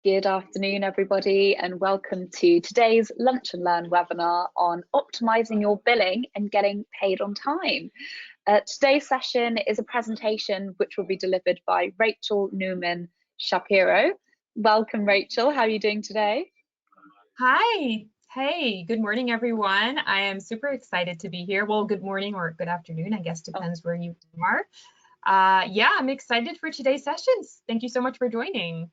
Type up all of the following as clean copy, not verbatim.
Good afternoon, everybody, and welcome to today's Lunch and Learn webinar on optimizing your billing and getting paid on time. Today's session is a presentation which will be delivered by Rachel Newman Shapiro. Welcome, Rachel. How are you doing today? Hi. Hey, good morning, everyone. I am super excited to be here. Well, good morning or good afternoon, I guess, depends where you are. Yeah, I'm excited for today's sessions. Thank you so much for joining.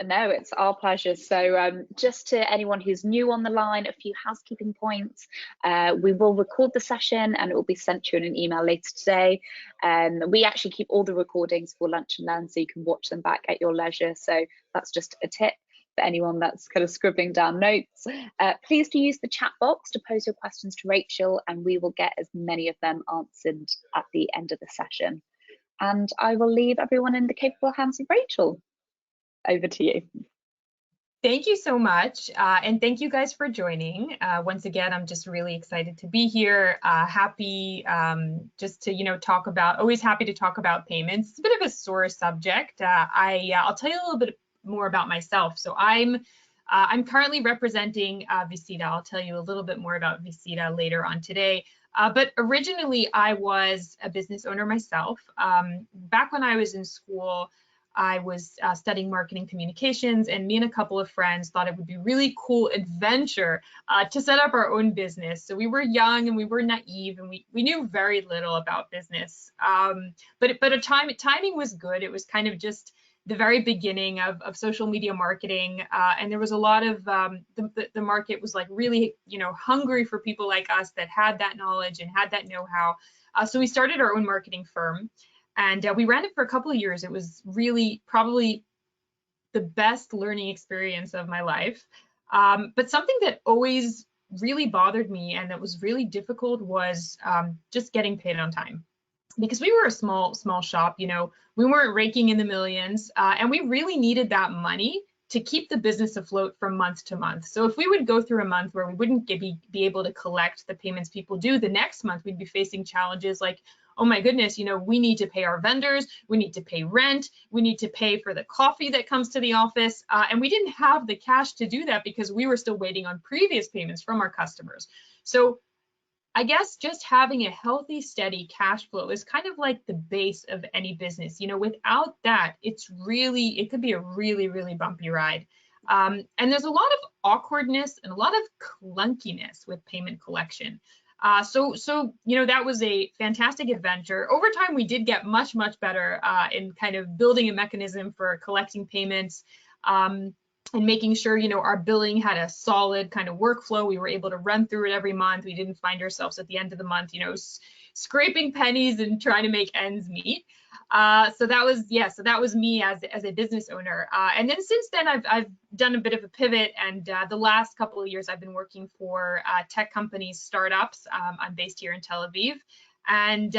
No, it's our pleasure. So just to anyone who's new on the line, a few housekeeping points. We will record the session and it will be sent to you in an email later today. We actually keep all the recordings for Lunch and Learn so you can watch them back at your leisure. So that's just a tip for anyone that's kind of scribbling down notes. Please do use the chat box to pose your questions to Rachel and we will get as many of them answered at the end of the session. And I will leave everyone in the capable hands of Rachel. Over to you. Thank you so much. And thank you guys for joining. Once again, I'm just really excited to be here. Happy just to, talk about, always happy to talk about payments. It's a bit of a sore subject. I'll tell you a little bit more about myself. So I'm currently representing Visita. I'll tell you a little bit more about Visita later on today. But originally, I was a business owner myself. Back when I was in school, I was studying marketing communications, and me and a couple of friends thought it would be a really cool adventure to set up our own business. So we were young and we were naive and we knew very little about business. But timing was good. It was kind of just the very beginning of social media marketing, and there was a lot of the market was like really hungry for people like us that had that knowledge and had that know-how. So we started our own marketing firm. And we ran it for a couple of years. It was really probably the best learning experience of my life. But something that always really bothered me and that was really difficult was just getting paid on time. Because we were a small shop, we weren't raking in the millions, and we really needed that money to keep the business afloat from month to month. So if we would go through a month where we wouldn't be able to collect the payments people do, the next month we'd be facing challenges like, oh my goodness, we need to pay our vendors, we need to pay rent, we need to pay for the coffee that comes to the office, and we didn't have the cash to do that because we were still waiting on previous payments from our customers. So I guess just having a healthy, steady cash flow is kind of like the base of any business. Without that, it could be a really, really bumpy ride. And there's a lot of awkwardness and a lot of clunkiness with payment collection. So that was a fantastic adventure. Over time, we did get much, much better in kind of building a mechanism for collecting payments and making sure, our billing had a solid kind of workflow. We were able to run through it every month. We didn't find ourselves at the end of the month, scraping pennies and trying to make ends meet. So that was me as a business owner. And then since then, I've done a bit of a pivot, and the last couple of years I've been working for tech companies, startups. I'm based here in Tel Aviv, and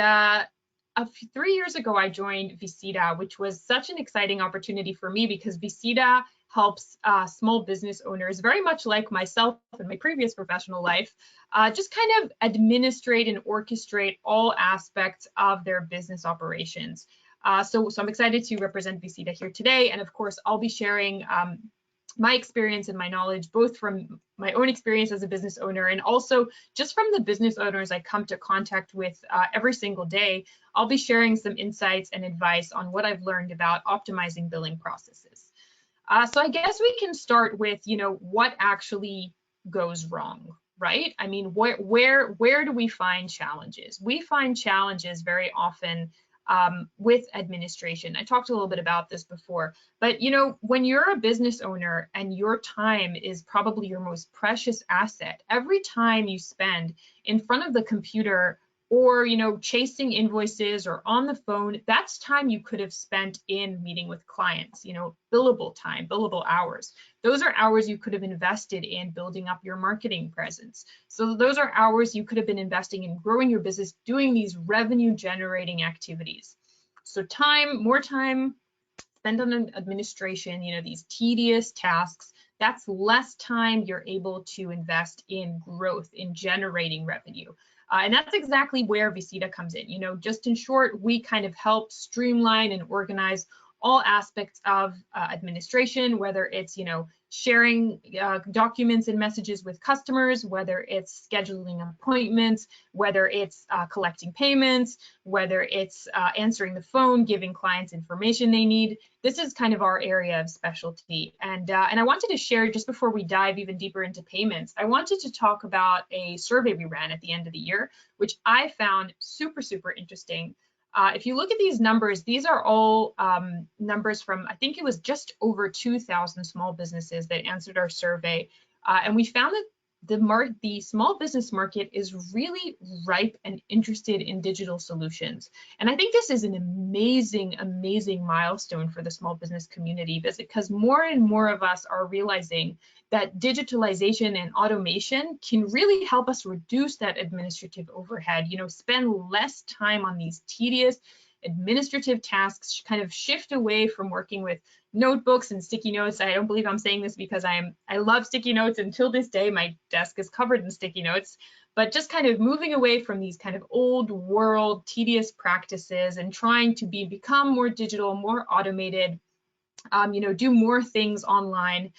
3 years ago I joined Visita, which was such an exciting opportunity for me because Visita helps small business owners, very much like myself in my previous professional life, just kind of administrate and orchestrate all aspects of their business operations. So I'm excited to represent Visita here today. And of course, I'll be sharing my experience and my knowledge, both from my own experience as a business owner and also just from the business owners I come to contact with every single day. I'll be sharing some insights and advice on what I've learned about optimizing billing processes. So I guess we can start with, what actually goes wrong, right? I mean, where do we find challenges? We find challenges very often with administration. I talked a little bit about this before, but when you're a business owner and your time is probably your most precious asset, every time you spend in front of the computer or chasing invoices or on the phone, that's time you could have spent in meeting with clients, billable time, billable hours. Those are hours you could have invested in building up your marketing presence. So those are hours you could have been investing in growing your business, doing these revenue generating activities. So more time spent on administration, these tedious tasks, that's less time you're able to invest in growth, in generating revenue. And that's exactly where Visita comes in. Just in short, we kind of help streamline and organize all aspects of administration, whether it's, sharing documents and messages with customers, whether it's scheduling appointments, whether it's collecting payments, whether it's answering the phone, giving clients information they need. This is kind of our area of specialty. And I wanted to share, just before we dive even deeper into payments, I wanted to talk about a survey we ran at the end of the year, which I found super, super interesting. If you look at these numbers, these are all numbers from, I think it was just over 2,000 small businesses that answered our survey. And we found that the small business market is really ripe and interested in digital solutions. And I think this is an amazing, amazing milestone for the small business community, because more and more of us are realizing that digitalization and automation can really help us reduce that administrative overhead, spend less time on these tedious administrative tasks, kind of shift away from working with notebooks and sticky notes. I don't believe I'm saying this because I love sticky notes. Until this day, my desk is covered in sticky notes, but just kind of moving away from these kind of old world tedious practices and trying to become more digital, more automated, do more things online,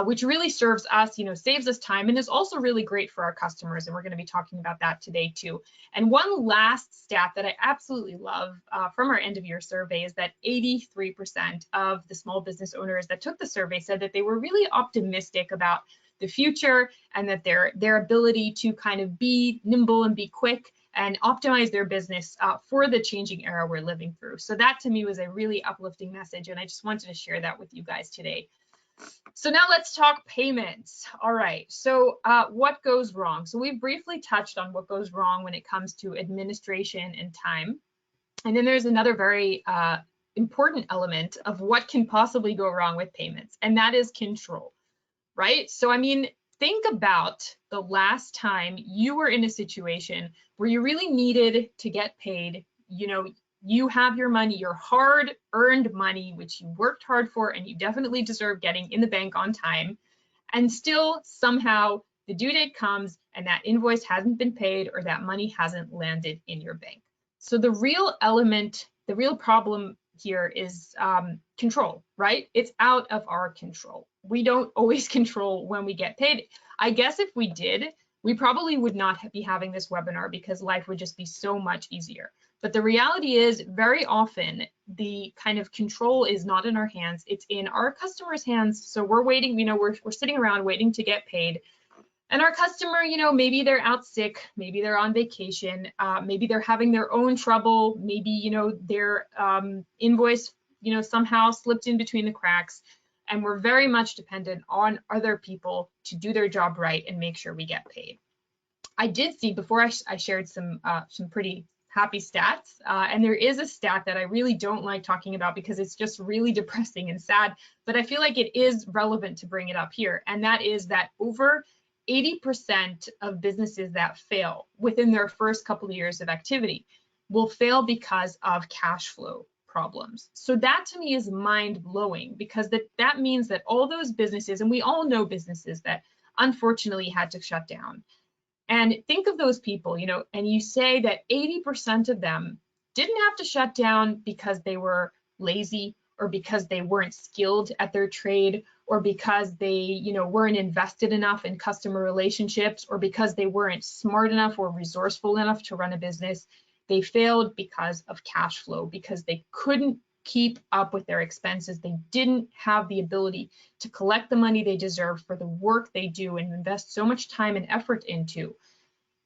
which really serves us, saves us time, and is also really great for our customers. And we're going to be talking about that today too. And one last stat that I absolutely love from our end of year survey is that 83% of the small business owners that took the survey said that they were really optimistic about the future, and that their ability to kind of be nimble and be quick and optimize their business for the changing era we're living through. So that to me was a really uplifting message, and I just wanted to share that with you guys today. So now let's talk payments. All right, so what goes wrong? So we've briefly touched on what goes wrong when it comes to administration and time. And then there's another very important element of what can possibly go wrong with payments, and that is control, right? So I mean, think about the last time you were in a situation where you really needed to get paid. You have your money, your hard-earned money, which you worked hard for and you definitely deserve getting in the bank on time, and still somehow the due date comes and that invoice hasn't been paid or that money hasn't landed in your bank. So the real problem here is control, right? It's out of our control. We don't always control when we get paid. I guess if we did, we probably would not be having this webinar, because life would just be so much easier. But the reality is, very often the kind of control is not in our hands, it's in our customers' hands. So we're waiting, we're sitting around waiting to get paid. And our customer, maybe they're out sick, maybe they're on vacation, maybe they're having their own trouble, maybe, their invoice, somehow slipped in between the cracks. And we're very much dependent on other people to do their job right and make sure we get paid. I did see, before I shared some pretty happy stats, and there is a stat that I really don't like talking about because it's just really depressing and sad, but I feel like it is relevant to bring it up here. And that is that over 80% of businesses that fail within their first couple of years of activity will fail because of cash flow problems. So that to me is mind-blowing, because that means that all those businesses, and we all know businesses that unfortunately had to shut down. And think of those people, and you say that 80% of them didn't have to shut down because they were lazy, or because they weren't skilled at their trade, or because they, weren't invested enough in customer relationships, or because they weren't smart enough or resourceful enough to run a business. They failed because of cash flow, because they couldn't keep up with their expenses. They didn't have the ability to collect the money they deserve for the work they do and invest so much time and effort into.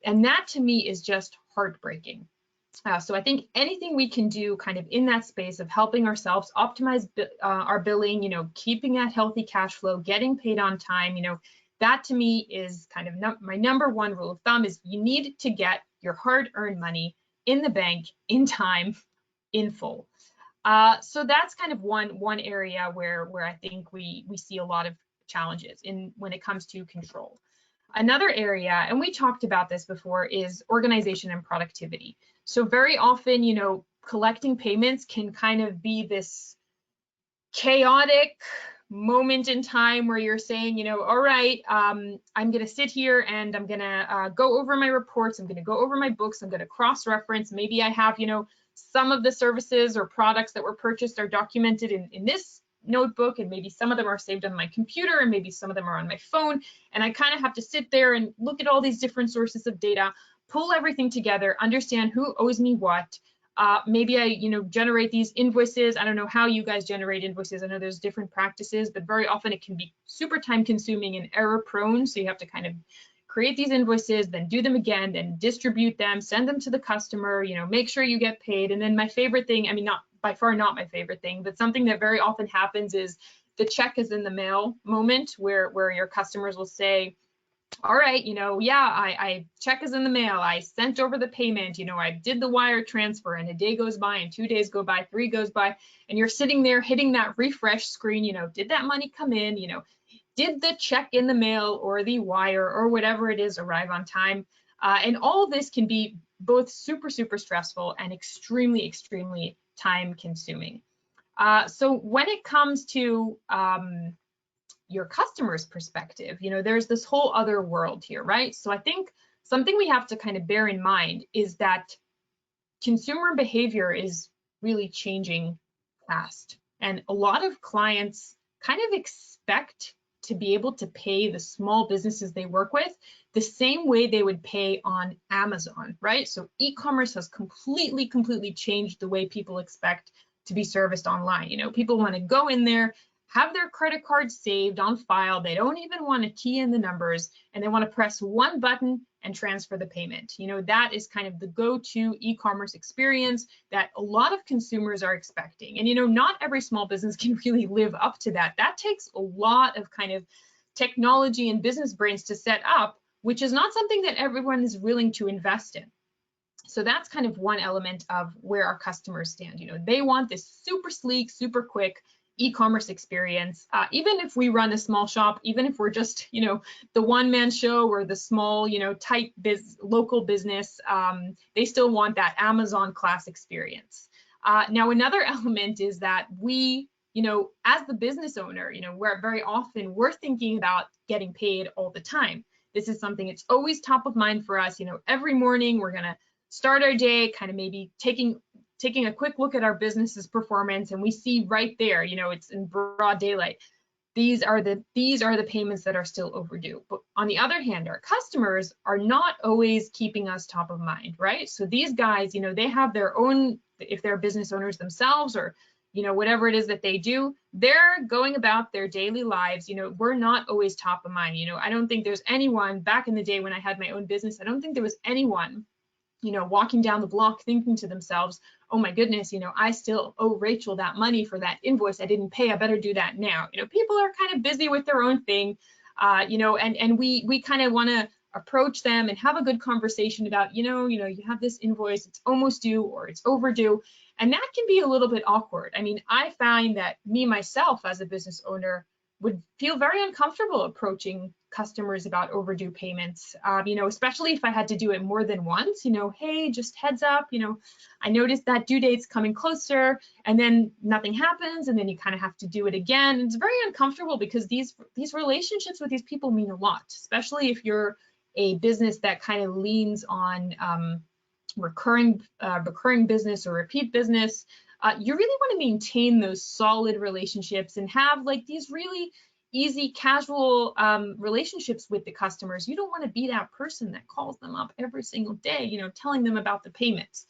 And that to me is just heartbreaking. So I think anything we can do kind of in that space of helping ourselves optimize our billing, keeping that healthy cash flow, getting paid on time, that to me is kind of my number one rule of thumb, is you need to get your hard-earned money in the bank in time, in full. So that's kind of one area where I think we see a lot of challenges when it comes to control. Another area, and we talked about this before, is organization and productivity. So very often, collecting payments can kind of be this chaotic moment in time where you're saying, all right, I'm going to sit here and I'm going to go over my reports. I'm going to go over my books. I'm going to cross-reference. Maybe I have, some of the services or products that were purchased are documented in this notebook, and maybe some of them are saved on my computer, and maybe some of them are on my phone. And I kind of have to sit there and look at all these different sources of data, pull everything together, understand who owes me what. Maybe I, generate these invoices. I don't know how you guys generate invoices. I know there's different practices, but very often it can be super time consuming and error prone. So you have to kind of create these invoices, then do them again, then distribute them, send them to the customer, make sure you get paid. And then my favorite thing, I mean, not by far not my favorite thing, but something that very often happens is the check is in the mail moment where your customers will say, all right, yeah, I check is in the mail. I sent over the payment, I did the wire transfer, and a day goes by and 2 days go by, 3 goes by, and you're sitting there hitting that refresh screen, did that money come in? Did the check in the mail or the wire or whatever it is arrive on time? And all of this can be both super, super stressful and extremely, extremely time consuming. So when it comes to your customer's perspective, there's this whole other world here, right? So I think something we have to kind of bear in mind is that consumer behavior is really changing fast. And a lot of clients kind of expect to be able to pay the small businesses they work with the same way they would pay on Amazon, right? So e-commerce has completely changed the way people expect to be serviced online. People want to go in there, have their credit card saved on file. They don't even want to key in the numbers, and they want to press one button and transfer the payment. That is kind of the go-to e-commerce experience that a lot of consumers are expecting. And not every small business can really live up to that. That takes a lot of kind of technology and business brains to set up, which is not something that everyone is willing to invest in. So that's kind of one element of where our customers stand. They want this super sleek, super quick e-commerce experience. Even if we run a small shop, even if we're just, the one-man show or the small, tight local business, they still want that Amazon class experience. Now, another element is that we, as the business owner, we're very often we're thinking about getting paid all the time. This is something that's always top of mind for us. Every morning we're gonna start our day, kind of maybe taking a quick look at our business's performance, and we see right there, it's in broad daylight. These are the payments that are still overdue. But on the other hand, our customers are not always keeping us top of mind, right? So these guys, they have their own, if they're business owners themselves or, whatever it is that they do, they're going about their daily lives. We're not always top of mind. I don't think there's anyone back in the day when I had my own business, I don't think there was anyone walking down the block thinking to themselves, oh my goodness, I still owe Rachel that money for that invoice I didn't pay. I better do that now. People are kind of busy with their own thing, and we kind of want to approach them and have a good conversation about, you have this invoice, it's almost due or it's overdue. And that can be a little bit awkward. I mean, I find that myself as a business owner would feel very uncomfortable approaching customers about overdue payments, especially if I had to do it more than once, hey, just heads up, I noticed that due date's coming closer, and then nothing happens, and then you kind of have to do it again. It's very uncomfortable because these relationships with these people mean a lot, especially if you're a business that kind of leans on recurring business or repeat business. You really want to maintain those solid relationships and have like these really easy, casual relationships with the customers. You don't want to be that person that calls them up every single day, telling them about the payments.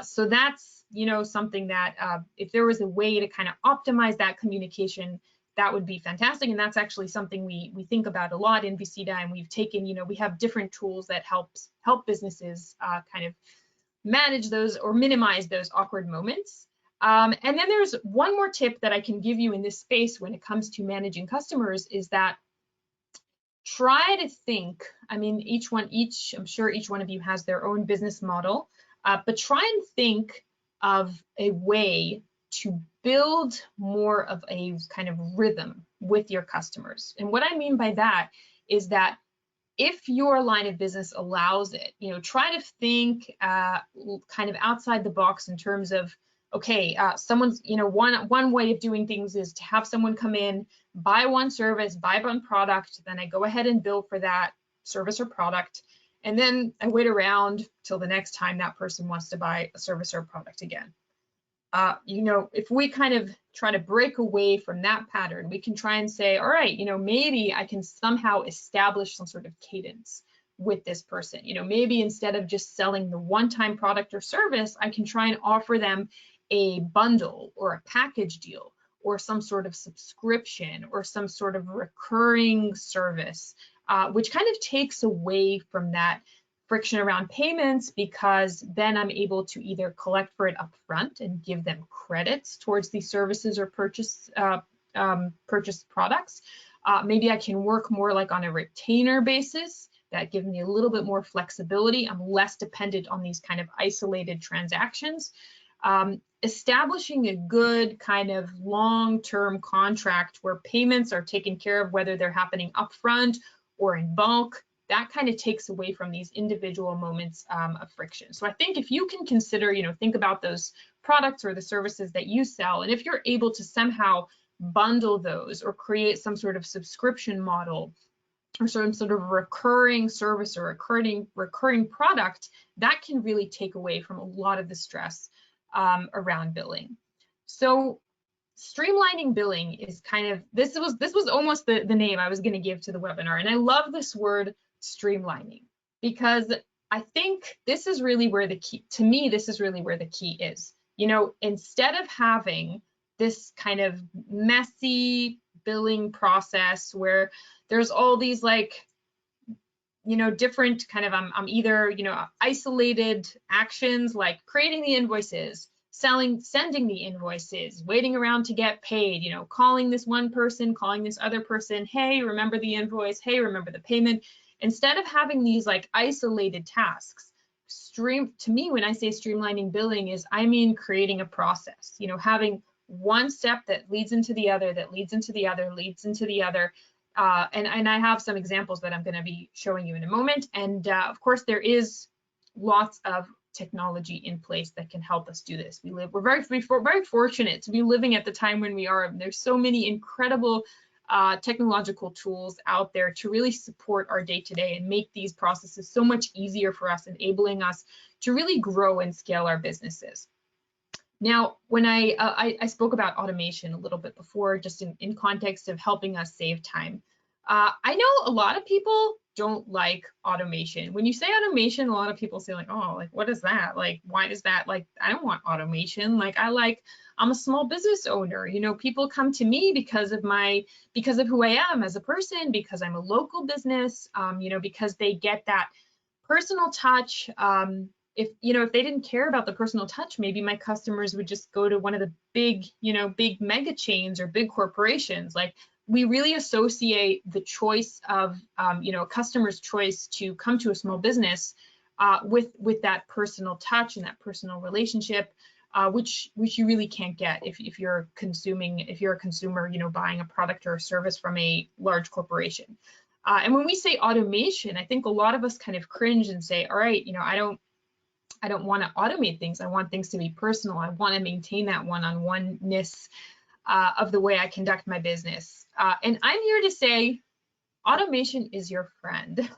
So that's, something that if there was a way to kind of optimize that communication, that would be fantastic. And that's actually something we think about a lot in Visita, and we've taken, we have different tools that help businesses kind of manage those or minimize those awkward moments. And then there's one more tip that I can give you in this space when it comes to managing customers is that try to think, I mean, I'm sure each one of you has their own business model, but try and think of a way to build more of a kind of rhythm with your customers. And what I mean by that is that if your line of business allows it, try to think kind of outside the box in terms of, okay, someone's, one way of doing things is to have someone come in, buy one service, buy one product, then I go ahead and bill for that service or product. And then I wait around till the next time that person wants to buy a service or a product again. You know, if we kind of try to break away from that pattern, we can try and say, all right, you know, maybe I can somehow establish some sort of cadence with this person. You know, maybe instead of just selling the one-time product or service, I can try and offer them a bundle or a package deal or some sort of subscription or some sort of recurring service, which kind of takes away from that friction around payments, because then I'm able to either collect for it upfront and give them credits towards these services or purchased products. Maybe I can work more like on a retainer basis. That gives me a little bit more flexibility. I'm less dependent on these kind of isolated transactions. Establishing a good kind of long-term contract where payments are taken care of, whether they're happening upfront or in bulk, that kind of takes away from these individual moments of friction. So I think if you can consider, you know, think about those products or the services that you sell, and if you're able to somehow bundle those or create some sort of subscription model or some sort of recurring service or recurring product, that can really take away from a lot of the stress around billing. So streamlining billing is kind of, this was almost the name I was going to give to the webinar. And I love this word streamlining, because I think this is really where the key, to me, this is really where the key is. You know, instead of having this kind of messy billing process where there's all these like, you know, different kind of, I'm either, you know, isolated actions like creating the invoices, sending the invoices, waiting around to get paid, you know, calling this one person, calling this other person, hey, remember the invoice, hey, remember the payment. Instead of having these like isolated tasks, to me, when I say streamlining billing is, I mean, creating a process, you know, having one step that leads into the other, that leads into the other, leads into the other. And I have some examples that I'm going to be showing you in a moment. And of course, there is lots of technology in place that can help us do this. We're very fortunate to be living at the time when we are. There's so many incredible technological tools out there to really support our day-to-day and make these processes so much easier for us, enabling us to really grow and scale our businesses. Now, when I spoke about automation a little bit before, just in context of helping us save time, I know a lot of people don't like automation. When you say automation, a lot of people say like, oh, like, what is that? Like, why does that, like, I don't want automation. Like, I'm a small business owner. You know, people come to me because of who I am as a person, because I'm a local business, you know, because they get that personal touch. If they didn't care about the personal touch, maybe my customers would just go to one of the big mega chains or big corporations. Like, we really associate the choice of, a customer's choice to come to a small business with that personal touch and that personal relationship, which you really can't get if you're a consumer, buying a product or a service from a large corporation. And when we say automation, I think a lot of us kind of cringe and say, all right, I don't want to automate things. I want things to be personal. I want to maintain that one-on-one-ness of the way I conduct my business. And I'm here to say automation is your friend.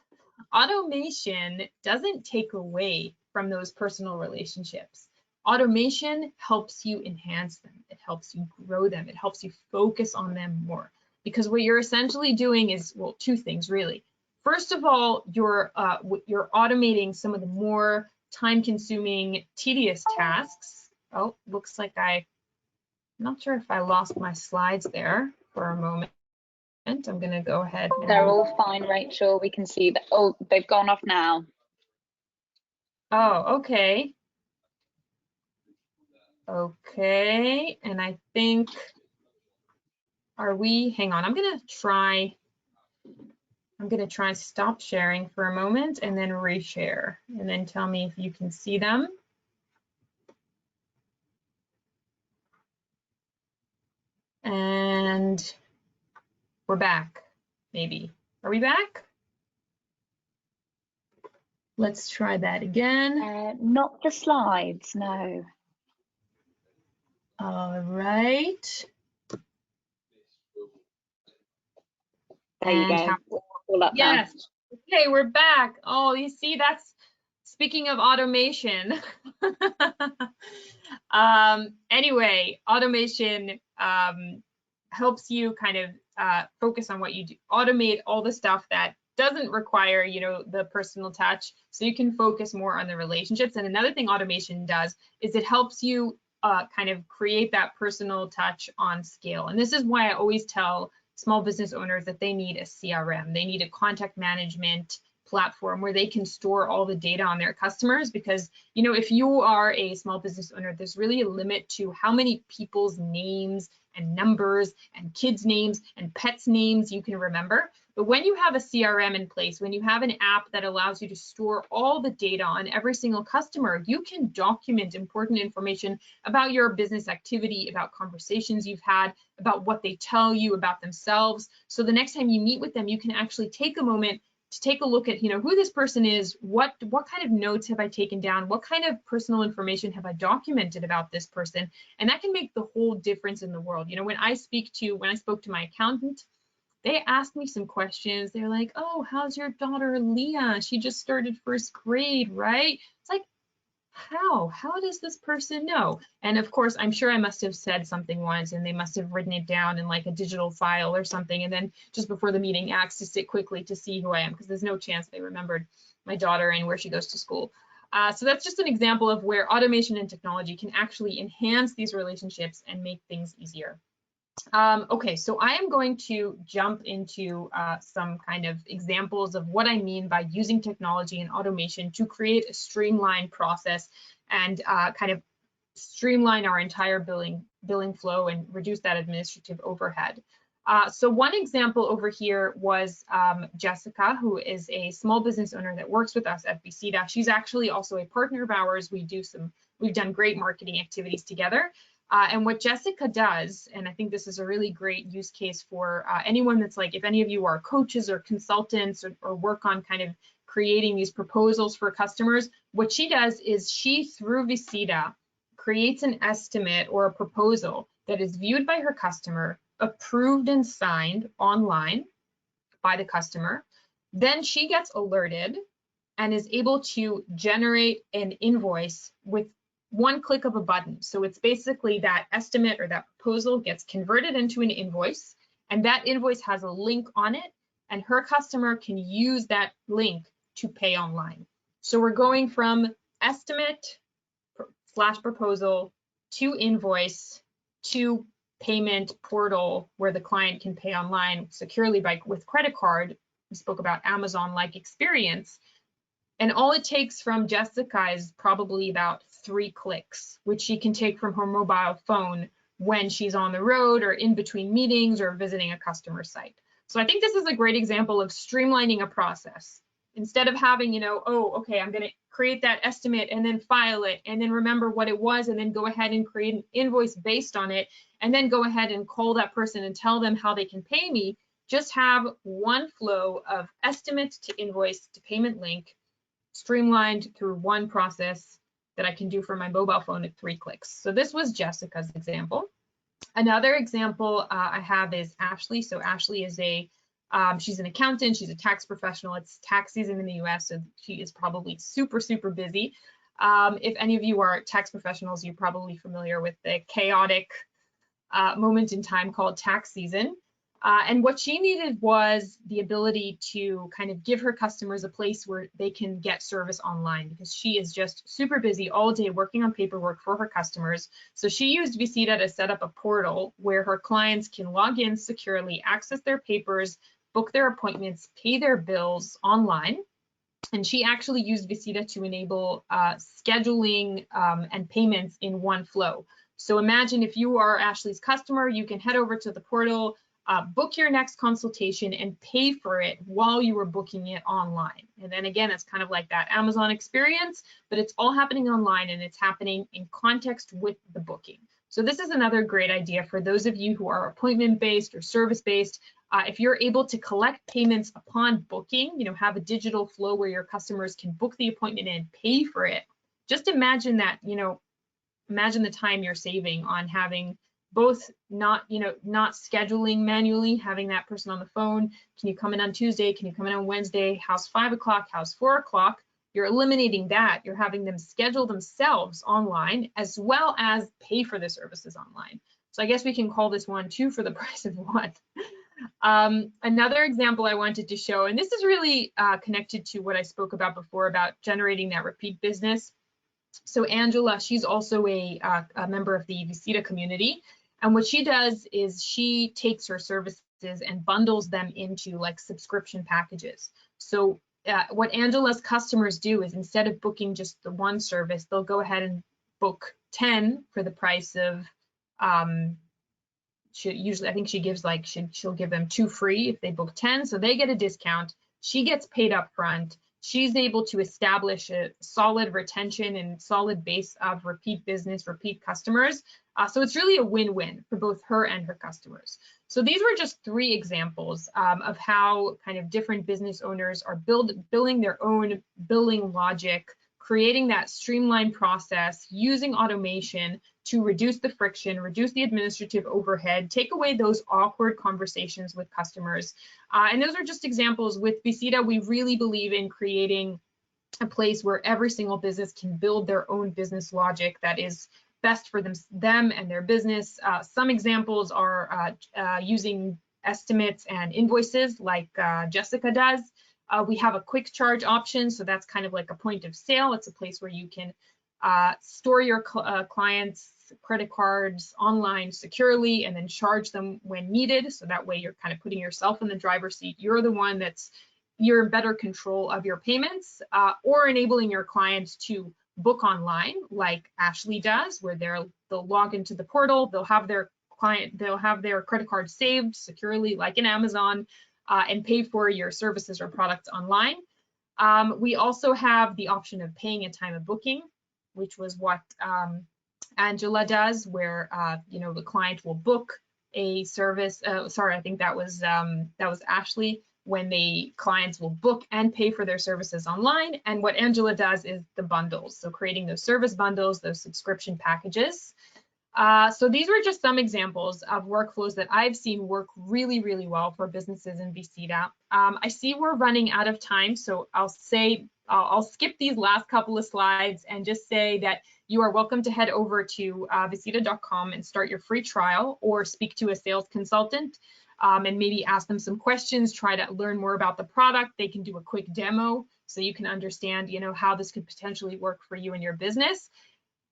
Automation doesn't take away from those personal relationships. Automation helps you enhance them. It helps you grow them. It helps you focus on them more. Because what you're essentially doing is, well, two things really. First of all, you're automating some of the more time-consuming, tedious tasks. Oh, looks like I'm not sure if I lost my slides there for a moment. I'm going to go ahead. They're all fine, Rachel. We can see that. Oh, they've gone off now. Oh, okay. Okay, and I think, hang on, I'm going to try stop sharing for a moment and then reshare, and then tell me if you can see them. And we're back, maybe. Are we back? Let's try that again. Not the slides, no. All right. There you go. All up yes. now. Okay, we're back. Oh, you see, that's speaking of automation. Anyway, automation helps you kind of focus on what you do. Automate all the stuff that doesn't require, you know, the personal touch, so you can focus more on the relationships. And another thing automation does is it helps you kind of create that personal touch on scale. And this is why I always tell small business owners that they need a CRM. They need a contact management platform where they can store all the data on their customers, because, you know, if you are a small business owner, there's really a limit to how many people's names and numbers and kids' names and pets' names you can remember. But when you have a CRM in place, when you have an app that allows you to store all the data on every single customer, you can document important information about your business activity, about conversations you've had, about what they tell you about themselves. So the next time you meet with them, you can actually take a moment to take a look at, you know, who this person is, what kind of notes have I taken down, what kind of personal information have I documented about this person, and that can make the whole difference in the world. You know, when I spoke to my accountant, they asked me some questions. They're like, oh, how's your daughter Leah? She just started first grade, right? It's like, how does this person know? And of course, I'm sure I must have said something once and they must have written it down in like a digital file or something, and then just before the meeting asked to sit quickly to see who I am, because there's no chance they remembered my daughter and where she goes to school. So that's just an example of where automation and technology can actually enhance these relationships and make things easier. Okay, so I am going to jump into some kind of examples of what I mean by using technology and automation to create a streamlined process and kind of streamline our entire billing flow and reduce that administrative overhead. So one example over here was Jessica, who is a small business owner that works with us at Visita. She's actually also a partner of ours. We've done great marketing activities together. And what Jessica does, and I think this is a really great use case for anyone that's like, if any of you are coaches or consultants or work on kind of creating these proposals for customers, what she does is she, through Visita, creates an estimate or a proposal that is viewed by her customer, approved and signed online by the customer. Then she gets alerted and is able to generate an invoice with one click of a button. So it's basically that estimate or that proposal gets converted into an invoice, and that invoice has a link on it, and her customer can use that link to pay online. So we're going from estimate / proposal to invoice to payment portal where the client can pay online securely with credit card. We spoke about Amazon-like experience. And all it takes from Jessica is probably about 3 clicks, which she can take from her mobile phone when she's on the road or in between meetings or visiting a customer site. So I think this is a great example of streamlining a process. Instead of having, you know, oh, okay, I'm going to create that estimate and then file it and then remember what it was and then go ahead and create an invoice based on it and then go ahead and call that person and tell them how they can pay me. Just have one flow of estimate to invoice to payment link, streamlined through one process that I can do for my mobile phone at 3 clicks. So this was Jessica's example. Another example I have is Ashley. So Ashley is she's an accountant, she's a tax professional. It's tax season in the US, so she is probably super, super busy. If any of you are tax professionals, you're probably familiar with the chaotic moment in time called tax season. And what she needed was the ability to kind of give her customers a place where they can get service online, because she is just super busy all day working on paperwork for her customers. So she used Visita to set up a portal where her clients can log in securely, access their papers, book their appointments, pay their bills online. And she actually used Visita to enable scheduling and payments in one flow. So imagine if you are Ashley's customer, you can head over to the portal, book your next consultation and pay for it while you were booking it online. And then again, it's kind of like that Amazon experience, but it's all happening online and it's happening in context with the booking. So this is another great idea for those of you who are appointment-based or service-based. If you're able to collect payments upon booking, you know, have a digital flow where your customers can book the appointment and pay for it. Just imagine that, you know, imagine the time you're saving on having both not, not scheduling manually, having that person on the phone. Can you come in on Tuesday? Can you come in on Wednesday? How's 5 o'clock? How's 4 o'clock? You're eliminating that. You're having them schedule themselves online as well as pay for the services online. So I guess we can call this one two for the price of one. Another example I wanted to show, and this is really connected to what I spoke about before about generating that repeat business. So Angela, she's also a member of the Visita community. And what she does is she takes her services and bundles them into like subscription packages. So what Angela's customers do is instead of booking just the one service, they'll go ahead and book 10 for the price of, usually I think she gives like, she'll give them 2 free if they book 10. So they get a discount. She gets paid up front. She's able to establish a solid retention and solid base of repeat business, repeat customers. So it's really a win-win for both her and her customers. So these were just 3 examples of how kind of different business owners are building their own billing logic, creating that streamlined process, using automation to reduce the friction, reduce the administrative overhead, take away those awkward conversations with customers. And those are just examples. With Visita, we really believe in creating a place where every single business can build their own business logic that is best for them and their business. Some examples are using estimates and invoices like Jessica does. We have a quick charge option, so that's kind of like a point of sale. It's a place where you can store your clients' credit cards online securely and then charge them when needed. So that way you're kind of putting yourself in the driver's seat. You're the one you're in better control of your payments, or enabling your clients to book online like Ashley does, where they'll log into the portal, they'll have their credit card saved securely like in Amazon, and pay for your services or products online. We also have the option of paying at time of booking, which was what Angela does, where the client will book a service. Sorry, I think that was Ashley. When the clients will book and pay for their services online, and what Angela does is the bundles. So creating those service bundles, those subscription packages. So these were just some examples of workflows that I've seen work really, really well for businesses in Visita. I see we're running out of time, so I'll skip these last couple of slides and just say that you are welcome to head over to visita.com and start your free trial, or speak to a sales consultant and maybe ask them some questions, try to learn more about the product. They can do a quick demo so you can understand, how this could potentially work for you and your business.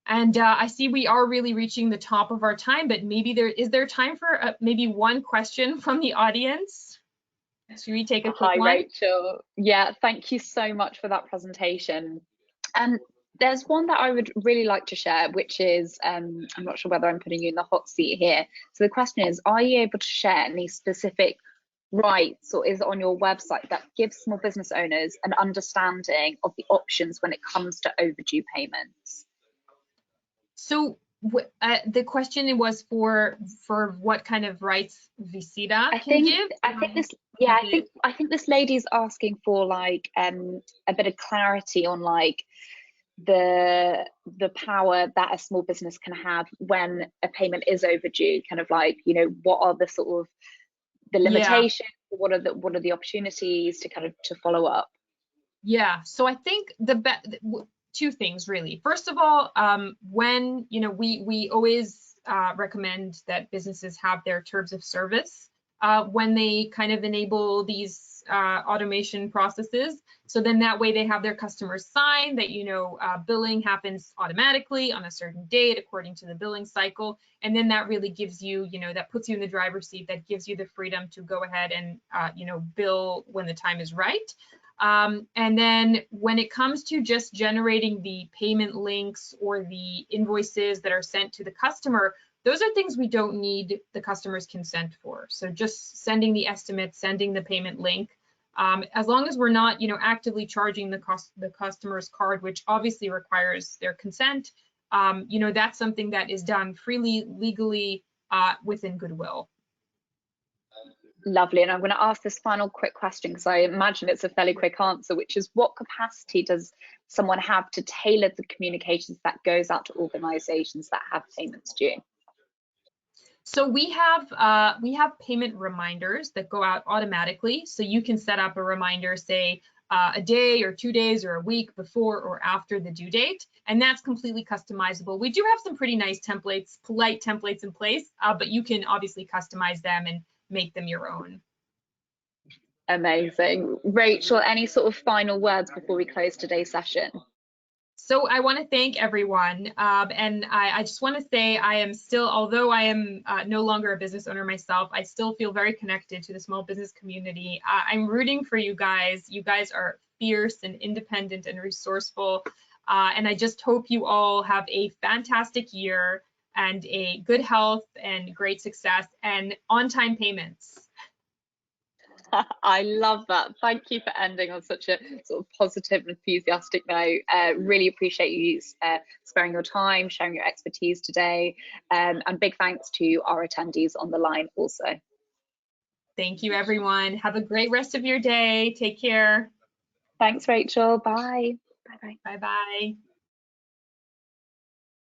And I see we are really reaching the top of our time, but maybe is there time for maybe one question from the audience? Should we take a quick one? Hi, Rachel. Yeah, thank you so much for that presentation. And there's one that I would really like to share, which is, I'm not sure whether I'm putting you in the hot seat here. So the question is, are you able to share any specific rights or is it on your website that gives small business owners an understanding of the options when it comes to overdue payments? So the question was for what kind of rights Visita can give? I think this lady's asking for like a bit of clarity on like the power that a small business can have when a payment is overdue. Kind of like, what are the sort of the limitations? Yeah. What are the opportunities to kind of to follow up? Yeah. So I think two things really. First of all, when we always recommend that businesses have their terms of service when they kind of enable these automation processes. So then that way they have their customers sign that billing happens automatically on a certain date according to the billing cycle, and then that really gives you that puts you in the driver's seat, that gives you the freedom to go ahead and bill when the time is right. And then when it comes to just generating the payment links or the invoices that are sent to the customer, those are things we don't need the customer's consent for. So just sending the estimate, sending the payment link, as long as we're not actively charging the customer's card, which obviously requires their consent, that's something that is done freely, legally, within goodwill. Lovely. And I'm going to ask this final quick question because I imagine it's a fairly quick answer, which is, what capacity does someone have to tailor the communications that goes out to organizations that have payments due? So we have payment reminders that go out automatically. So you can set up a reminder, say a day or 2 days or a week before or after the due date, and that's completely customizable. We do have some pretty nice templates, polite templates in place, but you can obviously customize them and make them your own. Amazing. Rachel, any sort of final words before we close today's session? So I want to thank everyone, and I just want to say I am still, although I am no longer a business owner myself, I still feel very connected to the small business community. I'm rooting for you guys. You guys are fierce and independent and resourceful, and I just hope you all have a fantastic year and a good health and great success and on-time payments. I love that. Thank you for ending on such a sort of positive and enthusiastic note. Really appreciate you sparing your time, sharing your expertise today, and big thanks to our attendees on the line also. Thank you, everyone. Have a great rest of your day. Take care. Thanks, Rachel. Bye. Bye-bye. Bye-bye.